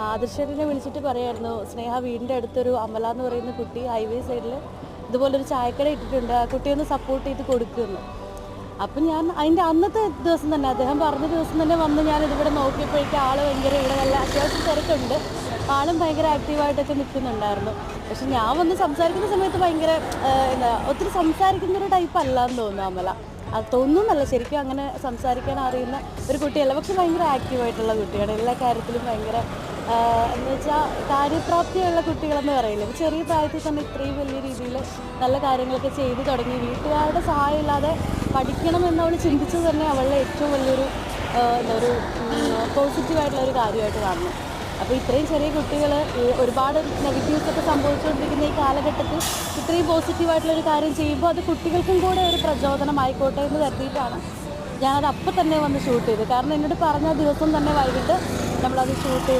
ആദർശേട്ടനെ വിളിച്ചിട്ട് പറയായിരുന്നു, സ്നേഹ വീടിൻ്റെ അടുത്തൊരു അമല എന്ന് പറയുന്ന കുട്ടി ഹൈവേ സൈഡിൽ ഇതുപോലൊരു ചായക്കട ഇട്ടിട്ടുണ്ട്, ആ കുട്ടിയെ ഒന്ന് സപ്പോർട്ട് ചെയ്ത് കൊടുക്കുന്നു. അപ്പം ഞാൻ അതിൻ്റെ അന്നത്തെ ദിവസം തന്നെ, അദ്ദേഹം പറഞ്ഞ ദിവസം തന്നെ വന്ന് ഞാൻ ഇതിവിടെ നോക്കിയപ്പോഴേക്കും ആൾ ഭയങ്കര, ഇവിടെ നല്ല അത്യാവശ്യം തിരക്കുണ്ട്, ആളും ഭയങ്കര ആക്റ്റീവായിട്ടൊക്കെ നിൽക്കുന്നുണ്ടായിരുന്നു. പക്ഷെ ഞാൻ വന്ന് സംസാരിക്കുന്ന സമയത്ത് ഭയങ്കര ഒത്തിരി സംസാരിക്കുന്നൊരു ടൈപ്പ് അല്ല എന്ന് തോന്നുന്നു അമല. അത് തോന്നുന്നല്ല, ശരിക്കും അങ്ങനെ സംസാരിക്കാൻ അറിയുന്ന ഒരു കുട്ടിയല്ല. പക്ഷെ ഭയങ്കര ആക്റ്റീവായിട്ടുള്ള കുട്ടിയാണ്, എല്ലാ കാര്യത്തിലും ഭയങ്കര എന്ന് വെച്ചാൽ കാര്യപ്രാപ്തിയുള്ള കുട്ടികളെന്ന് പറയില്ല. ചെറിയ പ്രായത്തിൽ തന്നെ ഇത്രയും വലിയ രീതിയിൽ നല്ല കാര്യങ്ങളൊക്കെ ചെയ്തു തുടങ്ങി. വീട്ടുകാരുടെ സഹായം ഇല്ലാതെ പഠിക്കണമെന്ന് അവൾ ചിന്തിച്ചത് തന്നെ അവളുടെ ഏറ്റവും വലിയൊരു ഒരു പോസിറ്റീവായിട്ടുള്ള ഒരു കാര്യമായിട്ട് കാണുന്നു. അപ്പോൾ ഇത്രയും ചെറിയ കുട്ടികൾ ഒരുപാട് നെഗറ്റീവ്സൊക്കെ സംഭവിച്ചുകൊണ്ടിരിക്കുന്ന ഈ കാലഘട്ടത്തിൽ ഇത്രയും പോസിറ്റീവായിട്ടുള്ളൊരു കാര്യം ചെയ്യുമ്പോൾ അത് കുട്ടികൾക്കും കൂടെ ഒരു പ്രചോദനമായിക്കോട്ടെ എന്ന് കരുതിയിട്ടാണ് ഞാനത് അപ്പം തന്നെ വന്ന് ഷൂട്ട് ചെയ്തത്. കാരണം എന്നോട് പറഞ്ഞ ദിവസം തന്നെ വൈകിട്ട് നമ്മളത് ഷൂട്ട് ചെയ്ത്